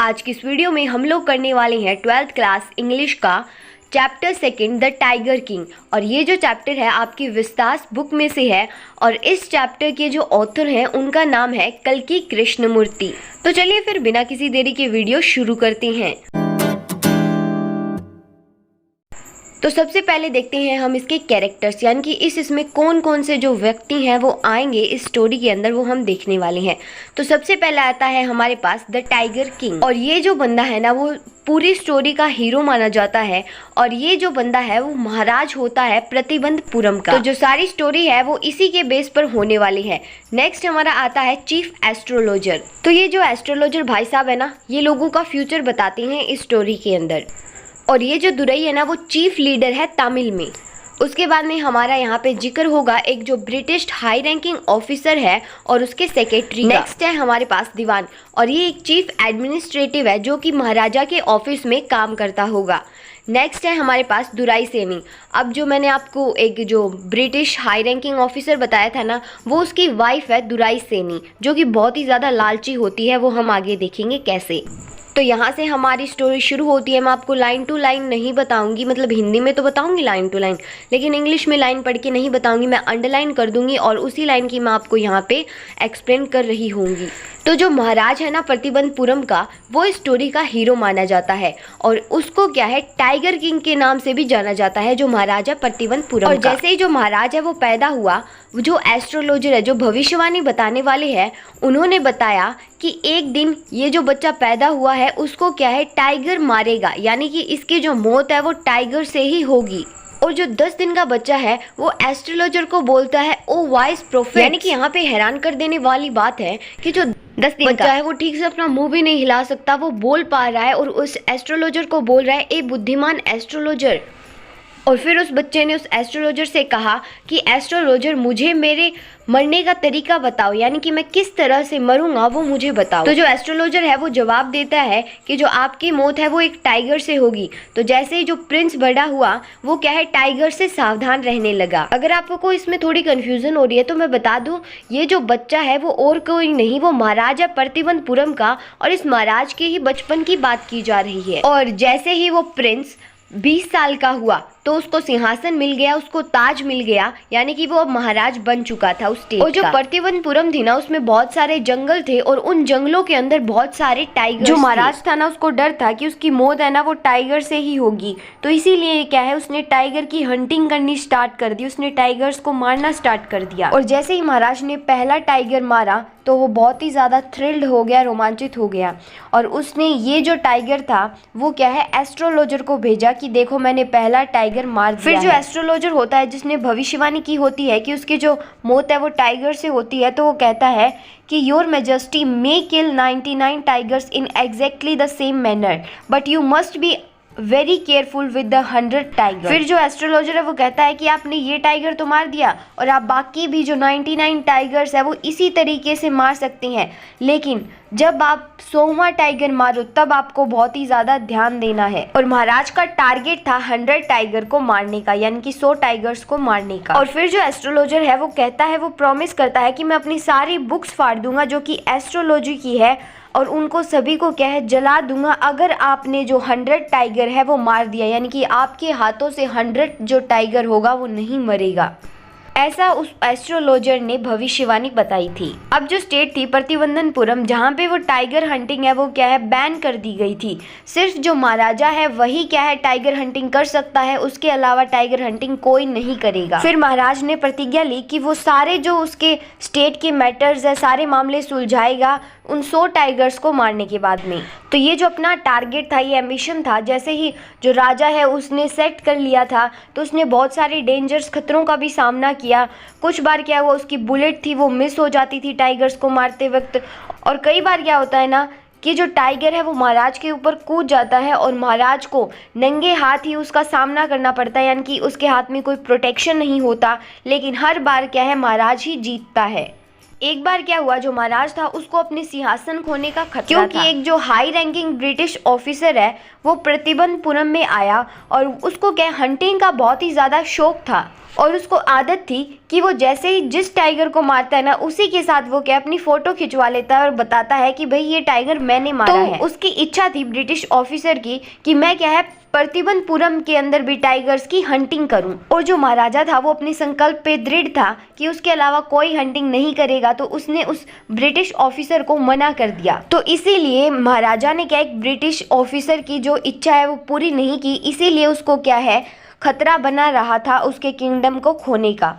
आज की इस वीडियो में हम लोग करने वाले हैं 12th क्लास इंग्लिश का chapter second the tiger king. और ये जो चैप्टर है आपकी विस्तास बुक में से है और इस चैप्टर के जो ऑथर हैं उनका नाम है कल्कि कृष्णमूर्ति। तो चलिए फिर बिना किसी देरी के वीडियो शुरू करते हैं। तो सबसे पहले देखते हैं हम इसके कैरेक्टर्स, यानी कि इसमें कौन कौन से जो व्यक्ति हैं वो आएंगे इस स्टोरी के अंदर, वो हम देखने वाले हैं। तो सबसे पहले आता है हमारे पास द टाइगर किंग। और ये जो बंदा है ना वो पूरी स्टोरी का हीरो माना जाता है और ये जो बंदा है वो महाराज होता है प्रतिबंधपुरम का। तो जो सारी स्टोरी है वो इसी के बेस पर होने वाली है। नेक्स्ट हमारा आता है चीफ एस्ट्रोलॉजर। तो ये जो एस्ट्रोलॉजर भाई साहब है ना, ये लोगों का फ्यूचर बताते हैं इस स्टोरी के अंदर। और ये जो दुरई है ना वो चीफ लीडर है तमिल में। उसके बाद में हमारा यहाँ पे जिक्र होगा एक जो ब्रिटिश हाई रैंकिंग ऑफिसर है और उसके सेक्रेटरी। नेक्स्ट है हमारे पास दीवान, और ये एक चीफ एडमिनिस्ट्रेटिव है जो कि महाराजा के ऑफिस में काम करता होगा। नेक्स्ट है हमारे पास दुराई सेनी। अब जो मैंने आपको एक जो ब्रिटिश हाई रैंकिंग ऑफिसर बताया था ना, वो उसकी वाइफ है दुराई सेनी, जो कि बहुत ही ज़्यादा लालची होती है। वो हम आगे देखेंगे कैसे। तो यहाँ से हमारी स्टोरी शुरू होती है। मैं आपको लाइन टू लाइन नहीं बताऊंगी, मतलब हिंदी में तो बताऊंगी लाइन टू लाइन, लेकिन इंग्लिश में लाइन पढ़ के नहीं बताऊंगी। मैं अंडरलाइन कर दूंगी और उसी लाइन की मैं आपको यहाँ पे एक्सप्लेन कर रही होंगी। तो जो महाराज है ना प्रतिबंधपुरम का, वो इस स्टोरी का हीरो माना जाता है और उसको क्या है टाइगर किंग के नाम से भी जाना जाता है, जो महाराजा प्रतिबंधपुरम। और जैसे ही जो महाराज है वो पैदा हुआ, जो एस्ट्रोलॉजर है जो भविष्यवाणी बताने वाले हैं, उन्होंने बताया कि एक दिन ये जो बच्चा पैदा हुआ है उसको क्या है टाइगर मारेगा, यानी कि इसकी जो मौत है वो टाइगर से ही होगी। और जो 10 दिन का बच्चा है वो एस्ट्रोलॉजर को बोलता है ओ वाइस प्रोफेट। यानी कि यहाँ पे हैरान कर देने वाली बात है कि जो 10 दिन बच्चा है वो ठीक से अपना मुंह भी नहीं हिला सकता, वो बोल पा रहा है और उस एस्ट्रोलॉजर को बोल रहा है ए बुद्धिमान एस्ट्रोलॉजर। और फिर उस बच्चे ने उस एस्ट्रोलॉजर से कहा कि एस्ट्रोलॉजर मुझे मेरे मरने का तरीका बताओ, यानी कि मैं किस तरह से मरूंगा वो मुझे बताओ। तो जो एस्ट्रोलॉजर है वो जवाब देता है कि जो आपकी मौत है वो एक टाइगर से होगी। तो जैसे ही जो प्रिंस बड़ा हुआ वो क्या है टाइगर से सावधान रहने लगा। अगर आपको इसमें थोड़ी कंफ्यूजन हो रही है तो मैं बता दूं, ये जो बच्चा है वो और कोई नहीं, वो महाराजा प्रतिबंधपुरम का, और इस महाराज के ही बचपन की बात की जा रही है। और जैसे ही वो प्रिंस 20 साल का हुआ तो उसको सिंहासन मिल गया, उसको ताज मिल गया, यानी कि वो अब महाराज बन चुका था उस स्टेट का। और जो प्रतिबंधपुरम थी ना उसमें बहुत सारे जंगल थे और उन जंगलों के अंदर बहुत सारे टाइगर। जो महाराज था ना उसको डर था कि उसकी मौत है ना वो टाइगर से ही होगी, तो इसीलिए क्या है उसने टाइगर की हंटिंग करनी स्टार्ट कर दी, उसने टाइगर्स को मारना स्टार्ट कर दिया। और जैसे ही महाराज ने पहला टाइगर मारा तो वो बहुत ही ज़्यादा थ्रिल्ड हो गया, रोमांचित हो गया, और उसने ये जो टाइगर था वो क्या है एस्ट्रोलॉजर को भेजा कि देखो मैंने पहला टाइगर मार दिया। फिर जो एस्ट्रोलॉजर होता है जिसने भविष्यवाणी की होती है कि उसकी जो मौत है वो टाइगर से होती है, तो वो कहता है कि your majesty may kill 99 tigers in exactly the same manner but you must be very careful with the 100 tiger. फिर जो एस्ट्रोलॉजर है वो कहता है कि आपने ये टाइगर तो मार दिया और आप बाकी भी जो 99 टाइगर्स है वो इसी तरीके से मार सकते हैं, लेकिन जब आप 100वां टाइगर मारो तब आपको बहुत ही ज़्यादा ध्यान देना है। और महाराज का टारगेट था 100 टाइगर को मारने का, यानी कि 100 टाइगर्स को मारने का। और फिर जो एस्ट्रोलॉजर है वो कहता है, वो प्रॉमिस करता है कि मैं अपनी सारी बुक्स फाड़ दूंगा जो कि एस्ट्रोलॉजी की है और उनको सभी को क्या है जला दूंगा अगर आपने जो 100 टाइगर है वो मार दिया, यानी कि आपके हाथों से 100 जो टाइगर होगा वो नहीं मरेगा। ऐसा उस एस्ट्रोलॉजर ने भविष्यवाणी बताई थी। अब जो स्टेट थी प्रतिबंधपुरम, जहाँ पे वो टाइगर हंटिंग है वो क्या है बैन कर दी गई थी। सिर्फ जो महाराजा है वही क्या है टाइगर हंटिंग कर सकता है, उसके अलावा टाइगर हंटिंग कोई नहीं करेगा। फिर महाराज ने प्रतिज्ञा ली कि वो सारे जो उसके स्टेट के मैटर्स है सारे मामले सुलझाएगा उन 100 टाइगर्स को मारने के बाद में। तो ये जो अपना टारगेट था, ये एम्बिशन था, जैसे ही जो राजा है उसने सेट कर लिया था तो उसने बहुत सारे डेंजर्स खतरों का भी सामना किया। कुछ बार क्या हुआ उसकी बुलेट थी वो मिस हो जाती थी टाइगर्स को मारते वक्त, और कई बार क्या होता है ना कि जो टाइगर है वो महाराज के ऊपर कूद जाता है और महाराज को नंगे हाथ ही उसका सामना करना पड़ता है, यानी कि उसके हाथ में कोई प्रोटेक्शन नहीं होता, लेकिन हर बार क्या है महाराज ही जीतता है। एक बार क्या हुआ, जो महाराज था उसको अपने सिंहासन खोने का खतरा क्योंकि था। एक जो हाई रैंकिंग ब्रिटिश ऑफिसर है वो प्रतिबंधपुरम में आया और उसको क्या हंटिंग का बहुत ही ज़्यादा शौक था और उसको आदत थी कि वो जैसे ही जिस टाइगर को मारता है ना, उसी के साथ वो क्या अपनी फोटो खिंचवा लेता है और बताता है कि भाई ये टाइगर मैंने मारा है। उसकी इच्छा थी ब्रिटिश ऑफिसर की कि मैं क्या है प्रतिबंधपुरम के अंदर भी टाइगर्स की हंटिंग करूं। और जो महाराजा था वो अपने संकल्प पे दृढ़ था कि उसके अलावा कोई हंटिंग नहीं करेगा, तो उसने उस ब्रिटिश ऑफिसर को मना कर दिया। तो इसीलिए महाराजा ने क्या एक ब्रिटिश ऑफिसर की जो इच्छा है वो पूरी नहीं की, इसीलिए उसको क्या है खतरा बना रहा था उसके किंगडम को खोने का।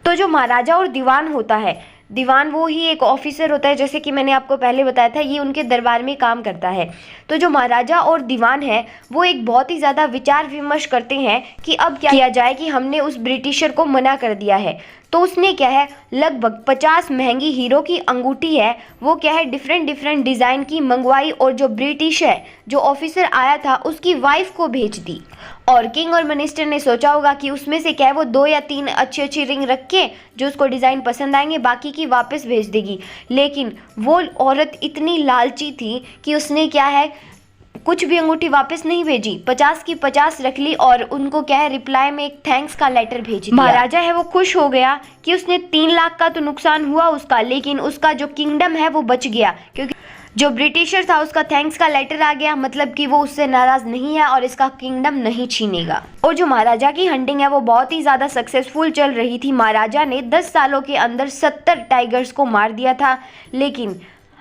तो जो महाराजा और दीवान होता है, दीवान वो ही एक ऑफिसर होता है, जैसे कि मैंने आपको पहले बताया था, ये उनके दरबार में काम करता है। तो जो महाराजा और दीवान है वो एक बहुत ही ज़्यादा विचार विमर्श करते हैं कि अब क्या किया जाए कि हमने उस ब्रिटिशर को मना कर दिया है। तो उसने क्या है लगभग 50 महंगी हीरो की अंगूठी है वो क्या है डिफरेंट डिज़ाइन की मंगवाई, और जो ब्रिटिश है जो ऑफिसर आया था उसकी वाइफ को भेज दी। और किंग और मिनिस्टर ने सोचा होगा कि उसमें से क्या है वो 2 या 3 अच्छी रिंग रख के जो उसको डिज़ाइन पसंद आएंगे बाकी की वापस भेज देगी। लेकिन वो औरत इतनी लालची थी कि उसने क्या है कुछ भी अंगूठी वापस नहीं भेजी, 50 की 50 रख ली और उनको क्या है रिप्लाई में एक थैंक्स का लेटर भेज दिया। महाराजा है वो खुश हो गया कि उसने 3 लाख का तो नुकसान हुआ उसका, लेकिन उसका जो किंगडम है वो बच गया, क्योंकि जो ब्रिटिशर था उसका थैंक्स का लेटर आ गया, मतलब कि वो उससे नाराज नहीं है और इसका किंगडम नहीं छीनेगा। और जो महाराजा की हंटिंग है वो बहुत ही ज़्यादा सक्सेसफुल चल रही थी। महाराजा ने 10 सालों के अंदर 70 टाइगर्स को मार दिया था, लेकिन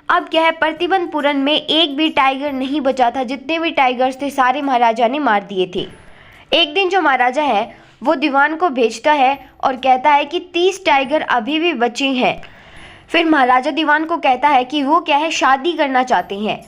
अब क्या है प्रतिबंधपुरम में एक भी टाइगर नहीं बचा था। जितने भी टाइगर्स थे सारे महाराजा ने मार दिए थे। एक दिन जो महाराजा है वो दीवान को भेजता है और कहता है कि 30 टाइगर अभी भी बचे हैं। फिर महाराजा दीवान को कहता है कि वो क्या है शादी करना चाहते हैं,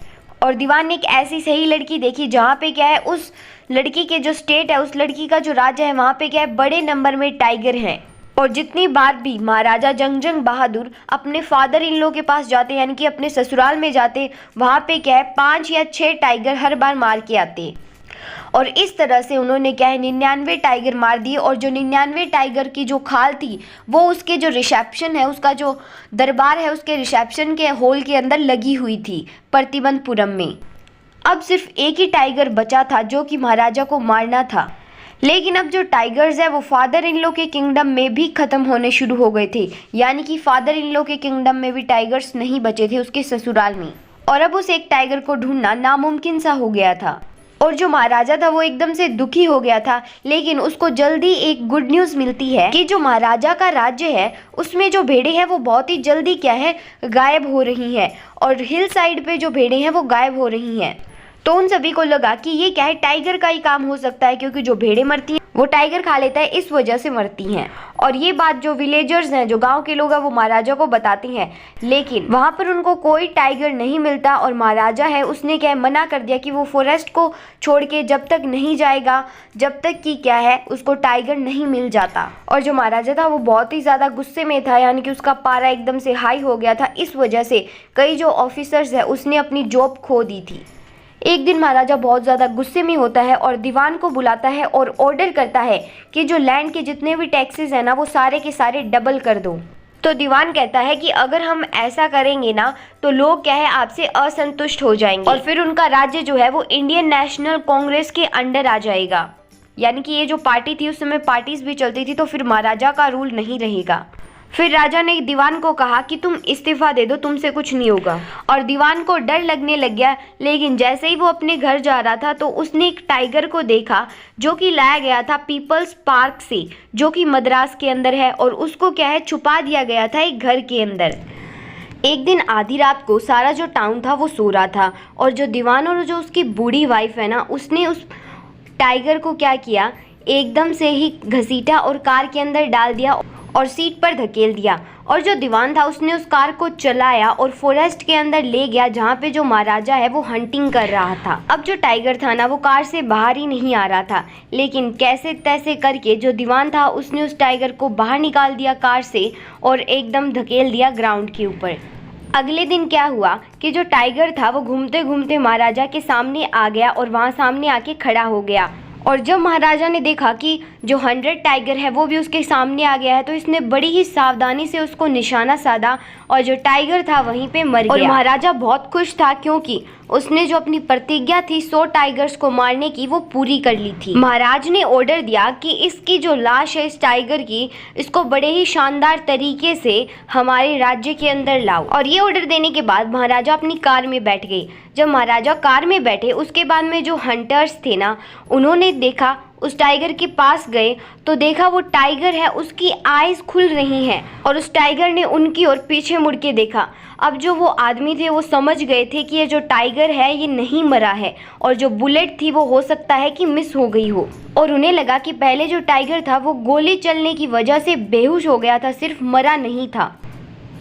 और दीवान ने एक ऐसी सही लड़की देखी जहाँ पे क्या है उस लड़की के जो स्टेट है, उस लड़की का जो राज्य है, वहाँ पे क्या है बड़े नंबर में टाइगर हैं। और जितनी बार भी महाराजा जंग बहादुर अपने फादर इन लो के पास जाते, यानी कि अपने ससुराल में जाते, वहाँ पे क्या है 5 या 6 टाइगर हर बार मार के आते। और इस तरह से उन्होंने क्या है 99 टाइगर मार दिए। और जो 99 टाइगर की जो खाल थी वो उसके जो रिसेप्शन है, उसका जो दरबार है, उसके रिसेप्शन के हॉल के अंदर लगी हुई थी प्रतिबंधपुरम में। अब सिर्फ एक ही टाइगर बचा था जो कि महाराजा को मारना था। लेकिन अब जो टाइगर्स है वो फादर इन लो के किंगडम में भी ख़त्म होने शुरू हो गए थे, यानी कि फादर इन लो के किंगडम में भी टाइगर्स नहीं बचे थे उसके ससुराल में। और अब उस एक टाइगर को ढूंढना नामुमकिन सा हो गया था। और जो महाराजा था वो एकदम से दुखी हो गया था, लेकिन उसको जल्दी एक गुड न्यूज़ मिलती है कि जो महाराजा का राज्य है उसमें जो भेड़ें हैं वो बहुत ही जल्दी क्या है गायब हो रही हैं, और हिल साइड पे जो भेड़ें हैं वो गायब हो रही हैं। तो उन सभी को लगा कि ये क्या है टाइगर का ही काम हो सकता है, क्योंकि जो भेड़ें मरती हैं वो टाइगर खा लेता है, इस वजह से मरती हैं। और ये बात जो विलेजर्स हैं, जो गांव के लोग हैं, वो महाराजा को बताते हैं, लेकिन वहाँ पर उनको कोई टाइगर नहीं मिलता। और महाराजा है उसने क्या है मना कर दिया कि वो फॉरेस्ट को छोड़ के जब तक नहीं जाएगा जब तक कि क्या है उसको टाइगर नहीं मिल जाता। और जो महाराजा था वो बहुत ही ज़्यादा गुस्से में था, यानी कि उसका पारा एकदम से हाई हो गया था। इस वजह से कई जो ऑफिसर्स है उसने अपनी जॉब खो दी थी। एक दिन महाराजा बहुत ज़्यादा गुस्से में होता है और दीवान को बुलाता है और ऑर्डर करता है कि जो लैंड के जितने भी टैक्सेस हैं ना वो सारे के सारे डबल कर दो। तो दीवान कहता है कि अगर हम ऐसा करेंगे ना तो लोग क्या है आपसे असंतुष्ट हो जाएंगे, और फिर उनका राज्य जो है वो इंडियन नेशनल कांग्रेस के अंडर आ जाएगा। यानी कि ये जो पार्टी थी उस समय पार्टीज भी चलती थी, तो फिर महाराजा का रूल नहीं रहेगा। फिर राजा ने दीवान को कहा कि तुम इस्तीफा दे दो, तुमसे कुछ नहीं होगा। और दीवान को डर लगने लग गया, लेकिन जैसे ही वो अपने घर जा रहा था तो उसने एक टाइगर को देखा जो कि लाया गया था पीपल्स पार्क से, जो कि मद्रास के अंदर है, और उसको क्या है छुपा दिया गया था एक घर के अंदर। एक दिन आधी रात को सारा जो टाउन था वो सो रहा था, और जो दीवान और जो उसकी बूढ़ी वाइफ है ना उसने उस टाइगर को क्या किया एकदम से ही घसीटा और कार के अंदर डाल दिया और सीट पर धकेल दिया। और जो दीवान था उसने उस कार को चलाया और फॉरेस्ट के अंदर ले गया जहाँ पे जो महाराजा है वो हंटिंग कर रहा था। अब जो टाइगर था ना वो कार से बाहर ही नहीं आ रहा था, लेकिन कैसे तैसे करके जो दीवान था उसने उस टाइगर को बाहर निकाल दिया कार से और एकदम धकेल दिया ग्राउंड के ऊपर। अगले दिन क्या हुआ कि जो टाइगर था वो घूमते घूमते महाराजा के सामने आ गया और वहाँ सामने आके खड़ा हो गया। और जब महाराजा ने देखा कि जो 100 टाइगर है वो भी उसके सामने आ गया है, तो इसने बड़ी ही सावधानी से उसको निशाना साधा और जो टाइगर था वहीं पे मर गया। और महाराजा बहुत खुश था क्योंकि उसने जो अपनी प्रतिज्ञा थी 100 टाइगर्स को मारने की वो पूरी कर ली थी। महाराज ने ऑर्डर दिया कि इसकी जो लाश है इस टाइगर की, इसको बड़े ही शानदार तरीके से हमारे राज्य के अंदर लाओ। और ये ऑर्डर देने के बाद महाराजा अपनी कार में बैठ गए। जब महाराजा कार में बैठे उसके बाद में जो हंटर्स थे ना, उन्होंने देखा, उस टाइगर के पास गए तो देखा वो टाइगर है, उसकी आईज खुल रही हैं और उस टाइगर ने उनकी ओर पीछे मुड़ के देखा। अब जो वो आदमी थे वो समझ गए थे कि ये जो टाइगर है ये नहीं मरा है और जो बुलेट थी वो हो सकता है कि मिस हो गई हो। और उन्हें लगा कि पहले जो टाइगर था वो गोली चलने की वजह से बेहोश हो गया था, सिर्फ मरा नहीं था।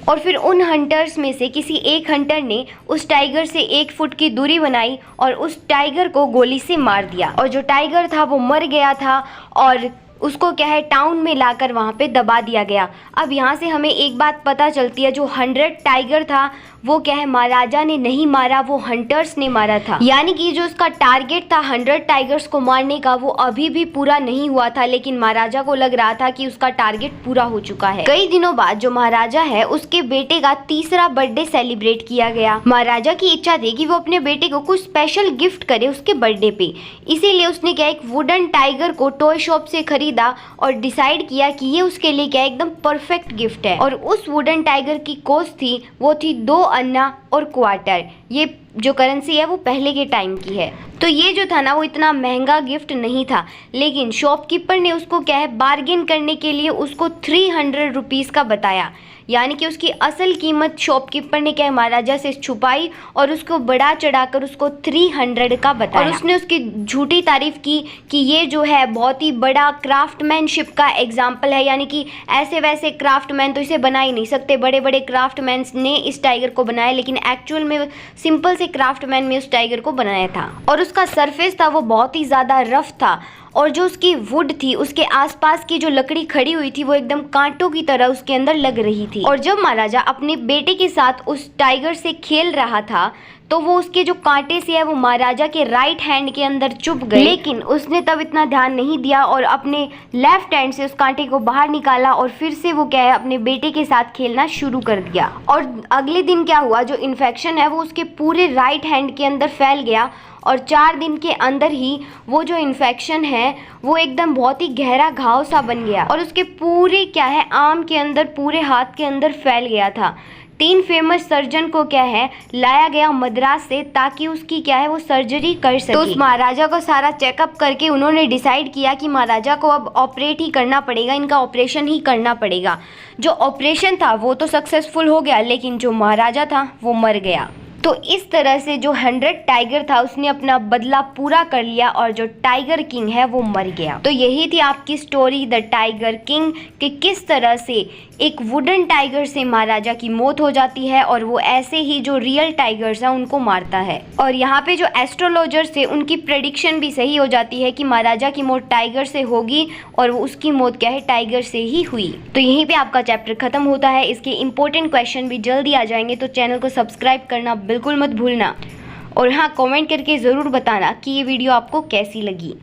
और फिर उन हंटर्स में से किसी एक हंटर ने उस टाइगर से 1 फुट की दूरी बनाई और उस टाइगर को गोली से मार दिया। और जो टाइगर था वो मर गया था और उसको क्या है टाउन में लाकर वहाँ पे दबा दिया गया। अब यहाँ से हमें एक बात पता चलती है, जो 100 टाइगर था वो क्या है महाराजा ने नहीं मारा, वो हंटर्स ने मारा था। यानी कि जो उसका टारगेट था 100 टाइगर्स को मारने का वो अभी भी पूरा नहीं हुआ था, लेकिन महाराजा को लग रहा था कि उसका टारगेट पूरा हो चुका है। कई दिनों बाद जो महाराजा है उसके बेटे का 3रा बर्थडे सेलिब्रेट किया गया। महाराजा की इच्छा थी कि वो अपने बेटे को कुछ स्पेशल गिफ्ट करे उसके बर्थडे पे, इसीलिए उसने क्या एक वुडन टाइगर को टॉय शॉप से खरीदा और डिसाइड किया कि ये उसके लिए क्या एकदम परफेक्ट गिफ्ट है। और उस वुडन टाइगर की कॉस्ट थी वो थी 2 अन्ना और क्वार्टर। ये जो करेंसी है वो पहले के टाइम की है। तो ये जो था ना वो इतना महंगा गिफ्ट नहीं था, लेकिन शॉपकीपर ने उसको क्या है बार्गेन करने के लिए उसको 300 रुपीज़ का बताया। यानी कि उसकी असल कीमत शॉपकीपर ने क्या है महाराजा से छुपाई और उसको बढ़ा चढ़ाकर उसको 300 का बताया। और उसने उसकी झूठी तारीफ की कि ये जो है बहुत ही बड़ा क्राफ्टमैनशिप का एग्जाम्पल है, यानी कि ऐसे वैसे क्राफ्टमैन तो इसे बना ही नहीं सकते, बड़े बड़े क्राफ्टमैन ने इस टाइगर को बनाया, लेकिन एक्चुअल में सिंपल से क्राफ्टमैन में उस टाइगर को बनाया था। और उसका सरफेस था वो बहुत ही ज़्यादा रफ था और जो उसकी वुड थी, उसके आसपास की जो लकड़ी खड़ी हुई थी वो एकदम कांटों की तरह उसके अंदर लग रही थी। और जब महाराजा अपने बेटे के साथ उस टाइगर से खेल रहा था तो वो उसके जो कांटे से है वो महाराजा के राइट हैंड के अंदर चुभ गए, लेकिन उसने तब इतना ध्यान नहीं दिया और अपने लेफ्ट हैंड से उस कांटे को बाहर निकाला और फिर से वो क्या है अपने बेटे के साथ खेलना शुरू कर दिया। और अगले दिन क्या हुआ, जो इन्फेक्शन है वो उसके पूरे राइट हैंड के अंदर फैल गया और 4 दिन के अंदर ही वो जो इन्फेक्शन है वो एकदम बहुत ही गहरा घाव सा बन गया और उसके पूरे क्या है आर्म के अंदर, पूरे हाथ के अंदर फैल गया था। 3 फेमस सर्जन को क्या है लाया गया मद्रास से ताकि उसकी क्या है वो सर्जरी कर सके। तो उस महाराजा को सारा चेकअप करके उन्होंने डिसाइड किया कि महाराजा को अब ऑपरेट ही करना पड़ेगा, इनका ऑपरेशन ही करना पड़ेगा। जो ऑपरेशन था वो तो सक्सेसफुल हो गया, लेकिन जो महाराजा था वो मर गया। तो इस तरह से जो 100 टाइगर था उसने अपना बदला पूरा कर लिया और जो टाइगर किंग है वो मर गया। तो यही थी आपकी स्टोरी द टाइगर किंग, कि किस तरह से एक वुडन टाइगर से महाराजा की मौत हो जाती है और वो ऐसे ही जो रियल टाइगर्स हैं उनको मारता है। और यहाँ पे जो एस्ट्रोलॉजर्स थे उनकी प्रेडिक्शन भी सही हो जाती है कि महाराजा की मौत टाइगर से होगी और वो उसकी मौत क्या है टाइगर से ही हुई। तो यहीं पे आपका चैप्टर खत्म होता है। इसके इंपॉर्टेंट क्वेश्चन भी जल्दी आ जाएंगे, तो चैनल को सब्सक्राइब करना बिल्कुल मत भूलना और हाँ कमेंट करके ज़रूर बताना कि ये वीडियो आपको कैसी लगी।